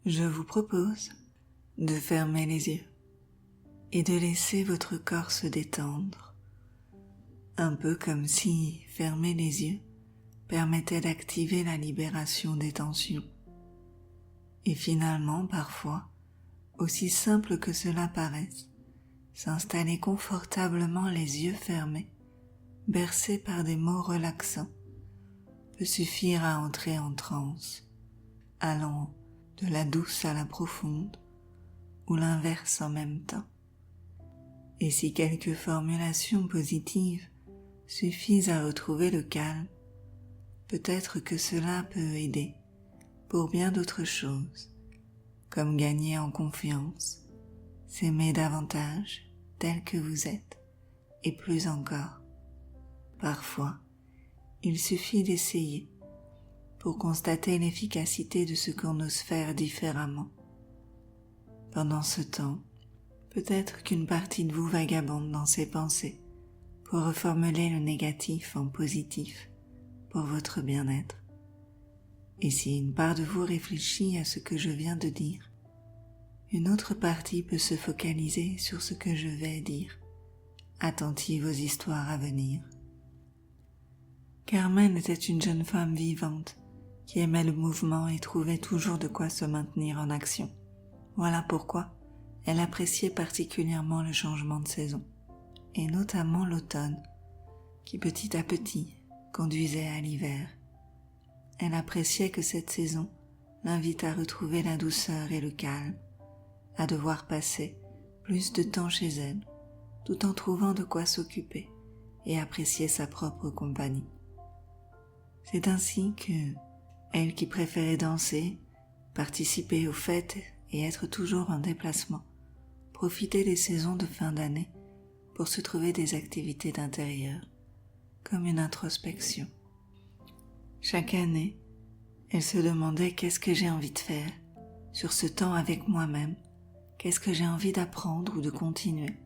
Je vous propose de fermer les yeux et de laisser votre corps se détendre, un peu comme si fermer les yeux permettait d'activer la libération des tensions. Et finalement, parfois, aussi simple que cela paraisse, s'installer confortablement les yeux fermés, bercés par des mots relaxants, peut suffire à entrer en transe, allant de la douce à la profonde, ou l'inverse en même temps. Et si quelques formulations positives suffisent à retrouver le calme, peut-être que cela peut aider pour bien d'autres choses, comme gagner en confiance, s'aimer davantage tel que vous êtes, et plus encore. Parfois, il suffit d'essayer pour constater l'efficacité de ce qu'on ose faire différemment. Pendant ce temps, peut-être qu'une partie de vous vagabonde dans ses pensées pour reformuler le négatif en positif pour votre bien-être. Et si une part de vous réfléchit à ce que je viens de dire, une autre partie peut se focaliser sur ce que je vais dire, attentive aux histoires à venir. Carmen était une jeune femme vivante qui aimait le mouvement et trouvait toujours de quoi se maintenir en action. Voilà pourquoi elle appréciait particulièrement le changement de saison, et notamment l'automne, qui petit à petit conduisait à l'hiver. Elle appréciait que cette saison l'invite à retrouver la douceur et le calme, à devoir passer plus de temps chez elle, tout en trouvant de quoi s'occuper et apprécier sa propre compagnie. C'est ainsi que, elle qui préférait danser, participer aux fêtes et être toujours en déplacement, profitait des saisons de fin d'année pour se trouver des activités d'intérieur, comme une introspection. Chaque année, elle se demandait qu'est-ce que j'ai envie de faire sur ce temps avec moi-même, qu'est-ce que j'ai envie d'apprendre ou de continuer,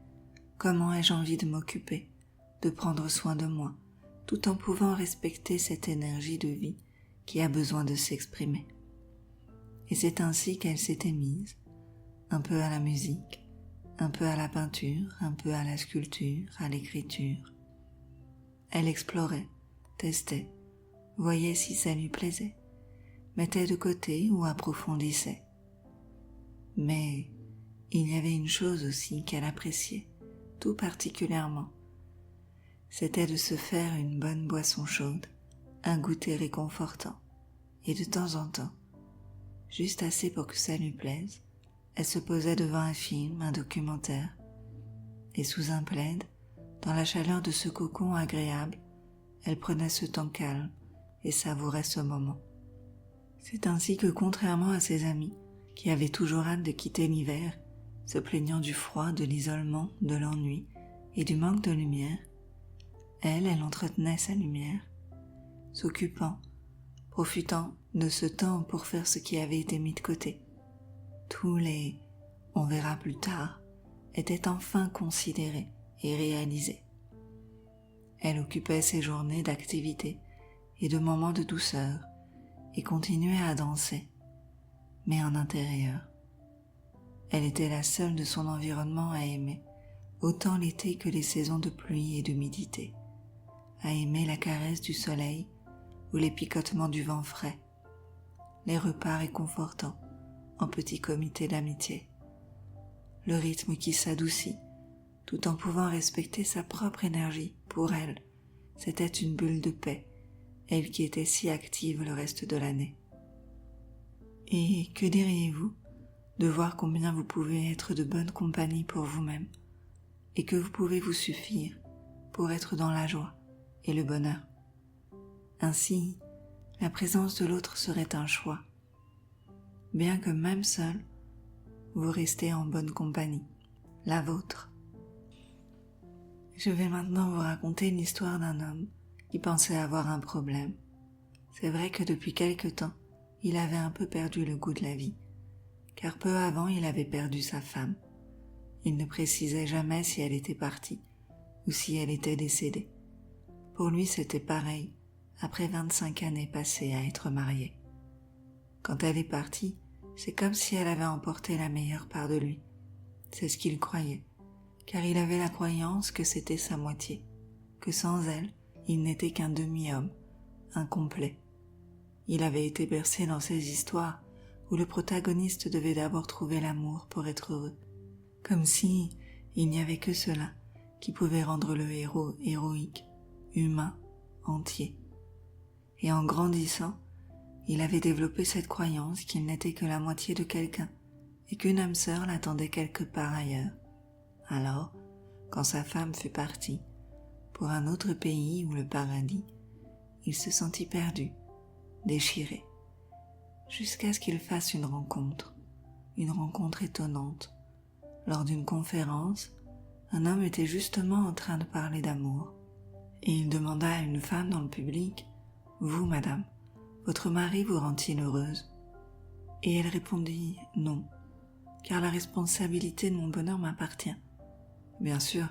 comment ai-je envie de m'occuper, de prendre soin de moi, tout en pouvant respecter cette énergie de vie qui a besoin de s'exprimer. Et c'est ainsi qu'elle s'était mise, un peu à la musique, un peu à la peinture, un peu à la sculpture, à l'écriture. Elle explorait, testait, voyait si ça lui plaisait, mettait de côté ou approfondissait. Mais il y avait une chose aussi qu'elle appréciait, tout particulièrement. C'était de se faire une bonne boisson chaude, un goûter réconfortant, et de temps en temps, juste assez pour que ça lui plaise, elle se posait devant un film, un documentaire, et sous un plaid, dans la chaleur de ce cocon agréable, elle prenait ce temps calme et savourait ce moment. C'est ainsi que, contrairement à ses amis, qui avaient toujours hâte de quitter l'hiver, se plaignant du froid, de l'isolement, de l'ennui et du manque de lumière, elle entretenait sa lumière, s'occupant, profitant de ce temps pour faire ce qui avait été mis de côté. Tous les « on verra plus tard » étaient enfin considérés et réalisés. Elle occupait ses journées d'activité et de moments de douceur et continuait à danser, mais en intérieur. Elle était la seule de son environnement à aimer, autant l'été que les saisons de pluie et d'humidité, à aimer la caresse du soleil ou les picotements du vent frais, les repas réconfortants en petits comités d'amitié, le rythme qui s'adoucit tout en pouvant respecter sa propre énergie. Pour elle, c'était une bulle de paix, elle qui était si active le reste de l'année. Et que diriez-vous de voir combien vous pouvez être de bonne compagnie pour vous-même et que vous pouvez vous suffire pour être dans la joie et le bonheur. Ainsi, la présence de l'autre serait un choix, bien que même seul, vous restez en bonne compagnie, la vôtre. Je vais maintenant vous raconter l'histoire d'un homme qui pensait avoir un problème. C'est vrai que depuis quelque temps, il avait un peu perdu le goût de la vie, car peu avant il avait perdu sa femme. Il ne précisait jamais si elle était partie ou si elle était décédée. Pour lui, c'était pareil, après 25 années passées à être marié. Quand elle est partie, C'est comme si elle avait emporté la meilleure part de lui. C'est ce qu'il croyait, car il avait la croyance que c'était sa moitié, que sans elle, il n'était qu'un demi-homme, incomplet. Il avait été bercé dans ces histoires où le protagoniste devait d'abord trouver l'amour pour être heureux, comme si il n'y avait que cela qui pouvait rendre le héros héroïque, humain, entier. Et en grandissant, il avait développé cette croyance qu'il n'était que la moitié de quelqu'un et qu'une âme sœur l'attendait quelque part ailleurs. Alors, quand sa femme fut partie, pour un autre pays ou le paradis, il se sentit perdu, déchiré, jusqu'à ce qu'il fasse une rencontre étonnante. Lors d'une conférence, un homme était justement en train de parler d'amour, et il demanda à une femme dans le public, « Vous, madame, votre mari vous rend-il heureuse ?» Et elle répondit « Non, car la responsabilité de mon bonheur m'appartient. Bien sûr,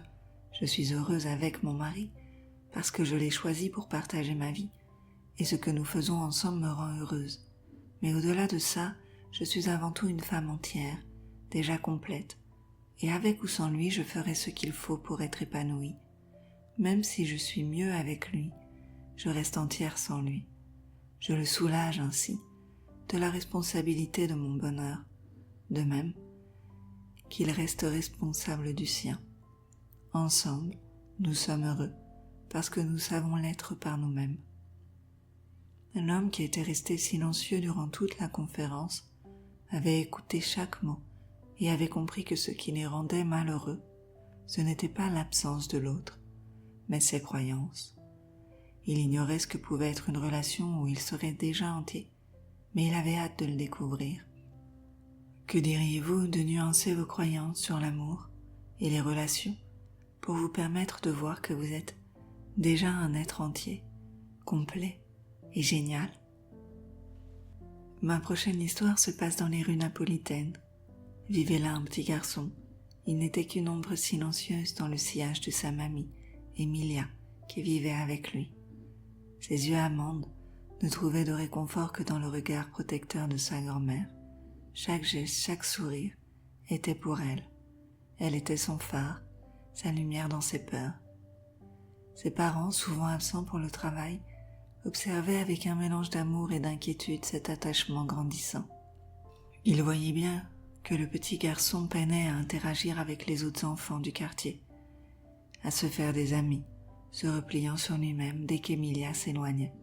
je suis heureuse avec mon mari, parce que je l'ai choisi pour partager ma vie, et ce que nous faisons ensemble me rend heureuse. Mais au-delà de ça, je suis avant tout une femme entière, déjà complète, et avec ou sans lui, je ferai ce qu'il faut pour être épanouie. Même si je suis mieux avec lui, je reste entière sans lui. Je le soulage ainsi de la responsabilité de mon bonheur, de même qu'il reste responsable du sien. Ensemble, nous sommes heureux, parce que nous savons l'être par nous-mêmes. » L'homme qui était resté silencieux durant toute la conférence avait écouté chaque mot et avait compris que ce qui les rendait malheureux, ce n'était pas l'absence de l'autre, mais ses croyances. Il ignorait ce que pouvait être une relation où il serait déjà entier, mais il avait hâte de le découvrir. Que diriez-vous de nuancer vos croyances sur l'amour et les relations pour vous permettre de voir que vous êtes déjà un être entier, complet et génial? Ma prochaine histoire se passe dans les rues napolitaines. Vivait là un petit garçon. Il n'était qu'une ombre silencieuse dans le sillage de sa mamie, Emilia, qui vivait avec lui. Ses yeux amandes ne trouvaient de réconfort que dans le regard protecteur de sa grand-mère. Chaque geste, chaque sourire était pour elle. Elle était son phare, sa lumière dans ses peurs. Ses parents, souvent absents pour le travail, observaient avec un mélange d'amour et d'inquiétude cet attachement grandissant. Ils voyaient bien que le petit garçon peinait à interagir avec les autres enfants du quartier, à se faire des amis, se repliant sur lui-même dès qu'Emilia s'éloignait,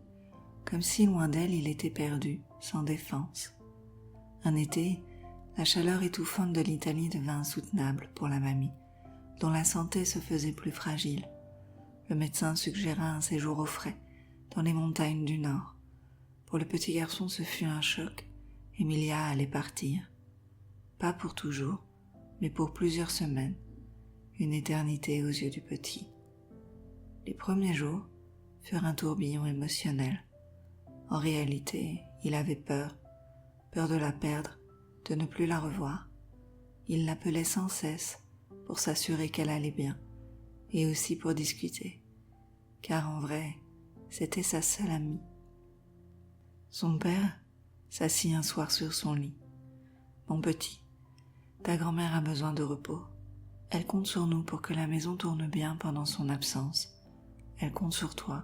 comme si loin d'elle il était perdu, sans défense. Un été, la chaleur étouffante de l'Italie devint insoutenable pour la mamie, dont la santé se faisait plus fragile. Le médecin suggéra un séjour au frais, dans les montagnes du Nord. Pour le petit garçon, ce fut un choc. Emilia allait partir. Pas pour toujours, mais pour plusieurs semaines. Une éternité aux yeux du petit. Les premiers jours furent un tourbillon émotionnel. En réalité, il avait peur de la perdre, de ne plus la revoir. Il l'appelait sans cesse pour s'assurer qu'elle allait bien, et aussi pour discuter, car en vrai, c'était sa seule amie. Son père s'assit un soir sur son lit. « Mon petit, ta grand-mère a besoin de repos. Elle compte sur nous pour que la maison tourne bien pendant son absence. Elle compte sur toi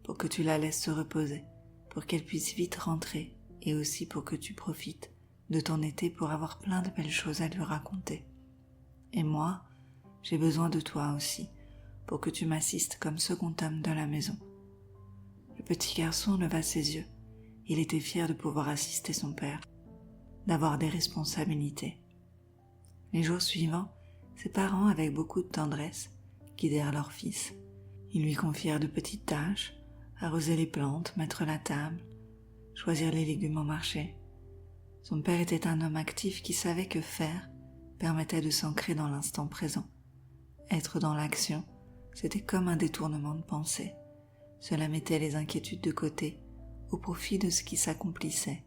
pour que tu la laisses se reposer, pour qu'elle puisse vite rentrer et aussi pour que tu profites de ton été pour avoir plein de belles choses à lui raconter. Et moi, j'ai besoin de toi aussi pour que tu m'assistes comme second homme de la maison. » Le petit garçon leva ses yeux. Il était fier de pouvoir assister son père, d'avoir des responsabilités. Les jours suivants, ses parents, avec beaucoup de tendresse, guidèrent leur fils. Ils lui confièrent de petites tâches, arroser les plantes, mettre la table, choisir les légumes au marché. Son père était un homme actif qui savait que faire permettait de s'ancrer dans l'instant présent. Être dans l'action, c'était comme un détournement de pensée. Cela mettait les inquiétudes de côté au profit de ce qui s'accomplissait,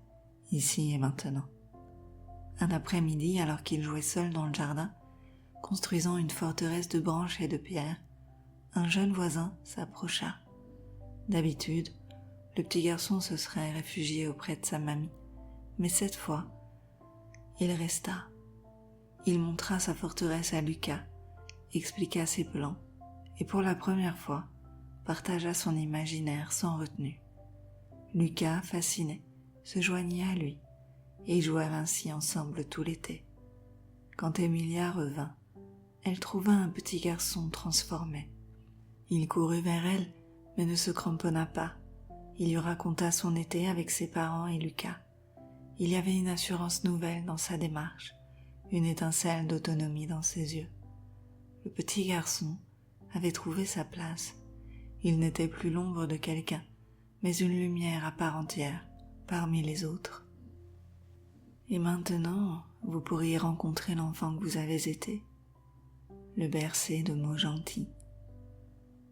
ici et maintenant. Un après-midi, alors qu'il jouait seul dans le jardin, construisant une forteresse de branches et de pierres, un jeune voisin s'approcha. D'habitude, le petit garçon se serait réfugié auprès de sa mamie, mais cette fois, Il resta. Il montra sa forteresse à Lucas, expliqua ses plans et pour la première fois, partagea son imaginaire sans retenue. Lucas, fasciné, se joignit à lui et ils jouèrent ainsi ensemble tout l'été. Quand Emilia revint, elle trouva un petit garçon transformé. Il courut vers elle, mais ne se cramponna pas. Il lui raconta son été avec ses parents et Lucas. Il y avait une assurance nouvelle dans sa démarche, une étincelle d'autonomie dans ses yeux. Le petit garçon avait trouvé sa place. Il n'était plus l'ombre de quelqu'un, mais une lumière à part entière parmi les autres. Et maintenant, vous pourriez rencontrer l'enfant que vous avez été, le bercer de mots gentils,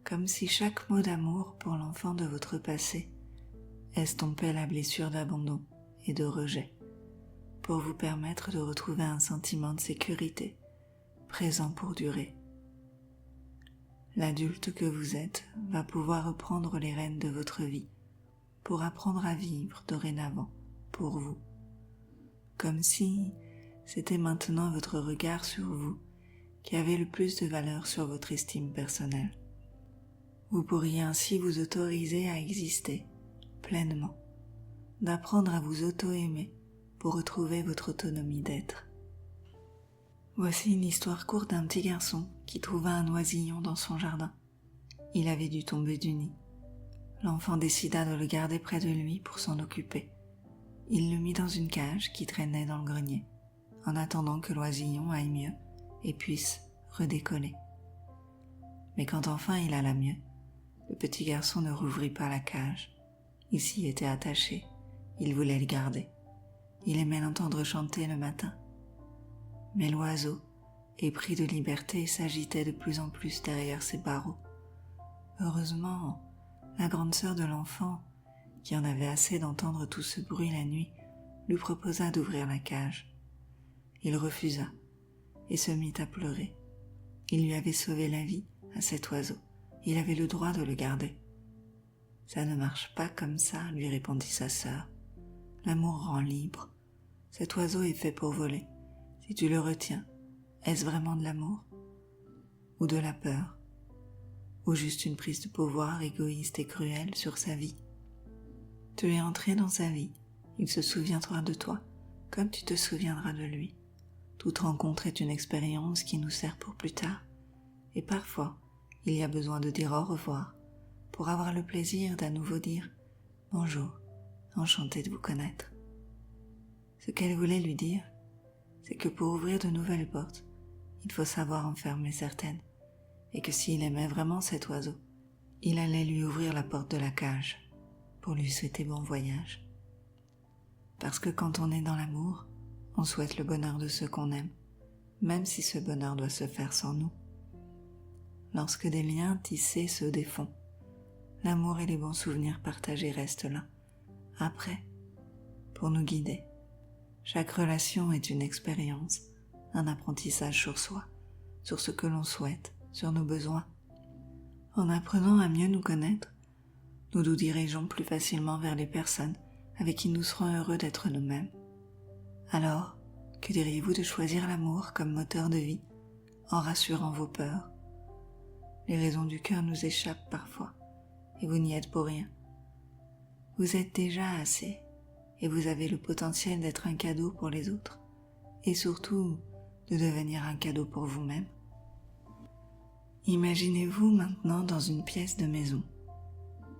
comme si chaque mot d'amour pour l'enfant de votre passé estompait la blessure d'abandon et de rejet, pour vous permettre de retrouver un sentiment de sécurité, présent pour durer. L'adulte que vous êtes va pouvoir reprendre les rênes de votre vie, pour apprendre à vivre dorénavant pour vous, comme si c'était maintenant votre regard sur vous qui avait le plus de valeur sur votre estime personnelle. Vous pourriez ainsi vous autoriser à exister pleinement, d'apprendre à vous auto-aimer pour retrouver votre autonomie d'être. Voici une histoire courte d'un petit garçon qui trouva un oisillon dans son jardin. Il avait dû tomber du nid. L'enfant décida de le garder près de lui pour s'en occuper. Il le mit dans une cage qui traînait dans le grenier, en attendant que l'oisillon aille mieux et puisse redécoller. Mais quand enfin il alla mieux, le petit garçon ne rouvrit pas la cage. Il s'y était attaché, il voulait le garder. Il aimait l'entendre chanter le matin. Mais l'oiseau, épris de liberté, s'agitait de plus en plus derrière ses barreaux. Heureusement, la grande sœur de l'enfant, qui en avait assez d'entendre tout ce bruit la nuit, lui proposa d'ouvrir la cage. Il refusa et se mit à pleurer. Il lui avait sauvé la vie à cet oiseau. Il avait le droit de le garder. « Ça ne marche pas comme ça, » lui répondit sa sœur. « L'amour rend libre. Cet oiseau est fait pour voler. Si tu le retiens, est-ce vraiment de l'amour? Ou de la peur? Ou juste une prise de pouvoir égoïste et cruelle sur sa vie? Tu es entré dans sa vie. Il se souviendra de toi, comme tu te souviendras de lui. Toute rencontre est une expérience qui nous sert pour plus tard. Et parfois, il y a besoin de dire au revoir pour avoir le plaisir d'à nouveau dire « Bonjour, enchanté de vous connaître ». Ce qu'elle voulait lui dire, c'est que pour ouvrir de nouvelles portes, il faut savoir en fermer certaines, et que s'il aimait vraiment cet oiseau, il allait lui ouvrir la porte de la cage pour lui souhaiter bon voyage. Parce que quand on est dans l'amour, on souhaite le bonheur de ceux qu'on aime, même si ce bonheur doit se faire sans nous. Lorsque des liens tissés se défont, l'amour et les bons souvenirs partagés restent là, après, pour nous guider. Chaque relation est une expérience, un apprentissage sur soi, sur ce que l'on souhaite, sur nos besoins. En apprenant à mieux nous connaître, nous nous dirigeons plus facilement vers les personnes avec qui nous serons heureux d'être nous-mêmes. Alors, que diriez-vous de choisir l'amour comme moteur de vie, en rassurant vos peurs? Les raisons du cœur nous échappent parfois, et vous n'y êtes pour rien. Vous êtes déjà assez, et vous avez le potentiel d'être un cadeau pour les autres, et surtout de devenir un cadeau pour vous-même. Imaginez-vous maintenant dans une pièce de maison.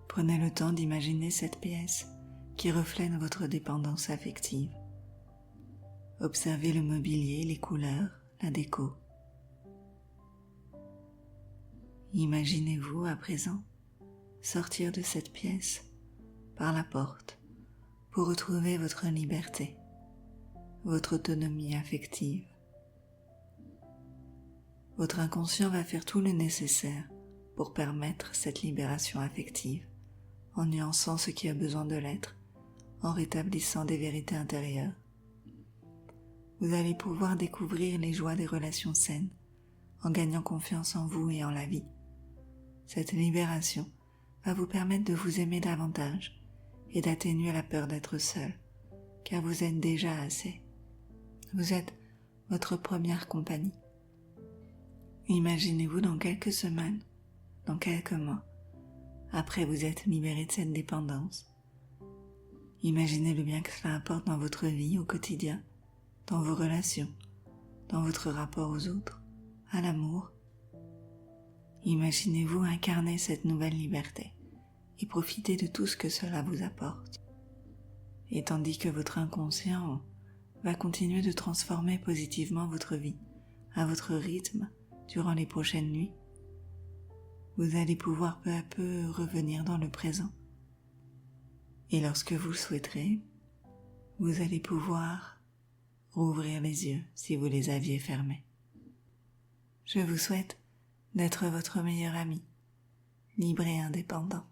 Prenez le temps d'imaginer cette pièce qui reflète votre dépendance affective. Observez le mobilier, les couleurs, la déco. Imaginez-vous à présent sortir de cette pièce par la porte pour retrouver votre liberté, votre autonomie affective. Votre inconscient va faire tout le nécessaire pour permettre cette libération affective, en nuançant ce qui a besoin de l'être, en rétablissant des vérités intérieures. Vous allez pouvoir découvrir les joies des relations saines, en gagnant confiance en vous et en la vie. Cette libération va vous permettre de vous aimer davantage et d'atténuer la peur d'être seul, car vous êtes déjà assez. Vous êtes votre première compagnie. Imaginez-vous dans quelques semaines, dans quelques mois, après vous êtes libéré de cette dépendance. Imaginez le bien que cela apporte dans votre vie au quotidien, dans vos relations, dans votre rapport aux autres, à l'amour. Imaginez-vous incarner cette nouvelle liberté et profiter de tout ce que cela vous apporte. Et tandis que votre inconscient va continuer de transformer positivement votre vie à votre rythme durant les prochaines nuits, vous allez pouvoir peu à peu revenir dans le présent. Et lorsque vous le souhaiterez, vous allez pouvoir rouvrir les yeux si vous les aviez fermés. Je vous souhaite d'être votre meilleur ami, libre et indépendant.